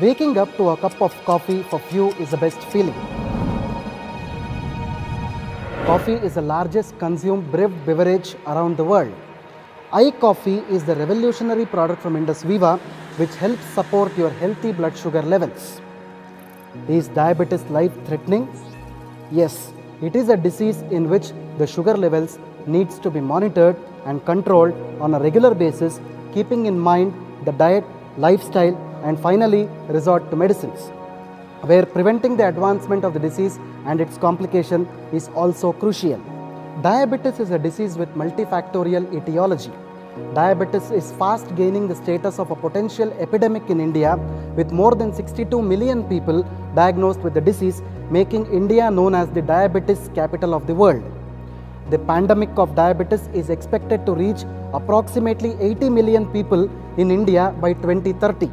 Waking up to a cup of coffee for few is the best feeling. Coffee is the largest consumed brewed beverage around the world. iCoffee is the revolutionary product from Indus Viva which helps support your healthy blood sugar levels. Is diabetes life-threatening? Yes, it is a disease in which the sugar levels needs to be monitored and controlled on a regular basis, keeping in mind the diet, lifestyle, and finally resort to medicines, where preventing the advancement of the disease and its complication is also crucial. Diabetes is a disease with multifactorial etiology. Diabetes is fast gaining the status of a potential epidemic in India, with more than 62 million people diagnosed with the disease, making India known as the diabetes capital of the world. The pandemic of diabetes is expected to reach approximately 80 million people in India by 2030.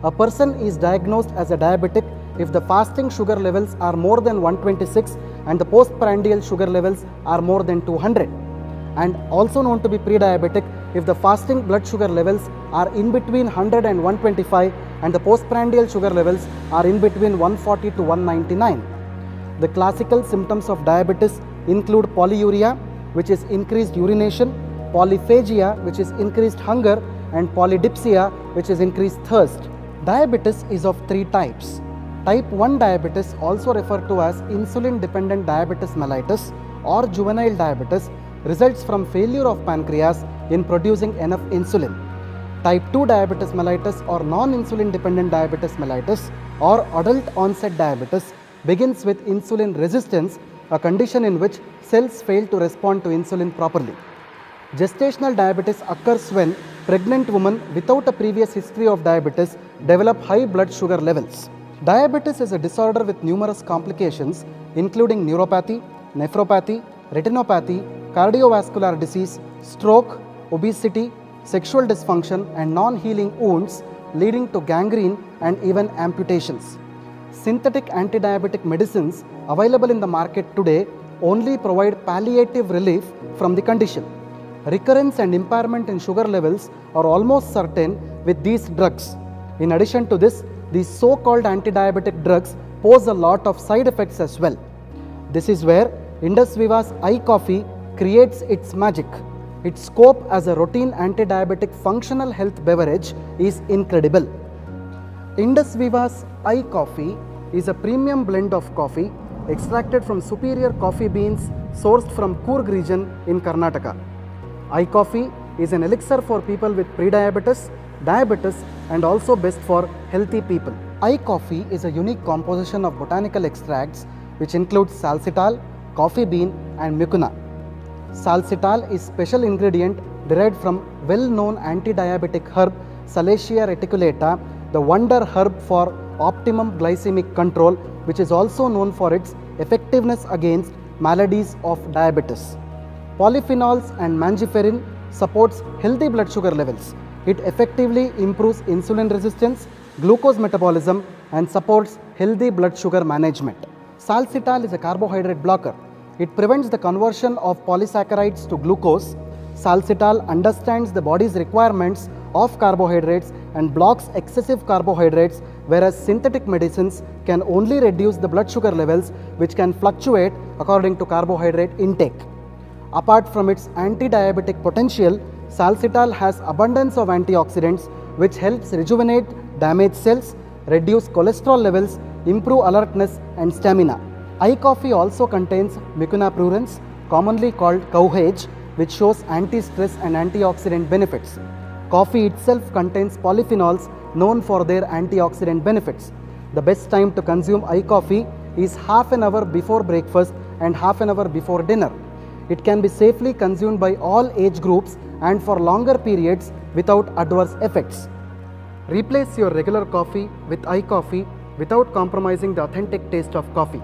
A person is diagnosed as a diabetic if the fasting sugar levels are more than 126 and the postprandial sugar levels are more than 200, and also known to be pre-diabetic if the fasting blood sugar levels are in between 100 and 125 and the postprandial sugar levels are in between 140 to 199. The classical symptoms of diabetes include polyuria, which is increased urination, polyphagia, which is increased hunger, and polydipsia, which is increased thirst. Diabetes is of three types. Type 1 diabetes, also referred to as insulin-dependent diabetes mellitus or juvenile diabetes, results from failure of pancreas in producing enough insulin. Type 2 diabetes mellitus or non-insulin dependent diabetes mellitus or adult onset diabetes begins with insulin resistance, a condition in which cells fail to respond to insulin properly. Gestational diabetes occurs when pregnant women without a previous history of diabetes develop high blood sugar levels. Diabetes is a disorder with numerous complications including neuropathy, nephropathy, retinopathy, cardiovascular disease, stroke, obesity, sexual dysfunction, and non-healing wounds leading to gangrene and even amputations. Synthetic anti-diabetic medicines available in the market today only provide palliative relief from the condition. Recurrence and impairment in sugar levels are almost certain with these drugs. In addition to this, these so-called anti-diabetic drugs pose a lot of side effects as well. This is where Indus Viva's iCoffee creates its magic. Its scope as a routine anti-diabetic functional health beverage is incredible. Indus Viva's iCoffee is a premium blend of coffee extracted from superior coffee beans sourced from Coorg region in Karnataka. iCoffee is an elixir for people with prediabetes, diabetes, and also best for healthy people. iCoffee is a unique composition of botanical extracts which includes salsitol, coffee bean, and mucuna. Salsitol is special ingredient derived from well-known anti-diabetic herb Salacia reticulata, the wonder herb for optimum glycemic control, which is also known for its effectiveness against maladies of diabetes. Polyphenols and mangiferin supports healthy blood sugar levels. It effectively improves insulin resistance, glucose metabolism, and supports healthy blood sugar management. Salsitol is a carbohydrate blocker. It prevents the conversion of polysaccharides to glucose. Salsitol understands the body's requirements of carbohydrates and blocks excessive carbohydrates, whereas synthetic medicines can only reduce the blood sugar levels, which can fluctuate according to carbohydrate intake. Apart from its anti-diabetic potential, salsitol has abundance of antioxidants which helps rejuvenate damaged cells, reduce cholesterol levels, improve alertness and stamina. iCoffee also contains mucuna prurens, commonly called cowhage, which shows anti-stress and antioxidant benefits. Coffee itself contains polyphenols known for their antioxidant benefits. The best time to consume iCoffee is half an hour before breakfast and half an hour before dinner. It can be safely consumed by all age groups and for longer periods without adverse effects. Replace your regular coffee with iCoffee without compromising the authentic taste of coffee.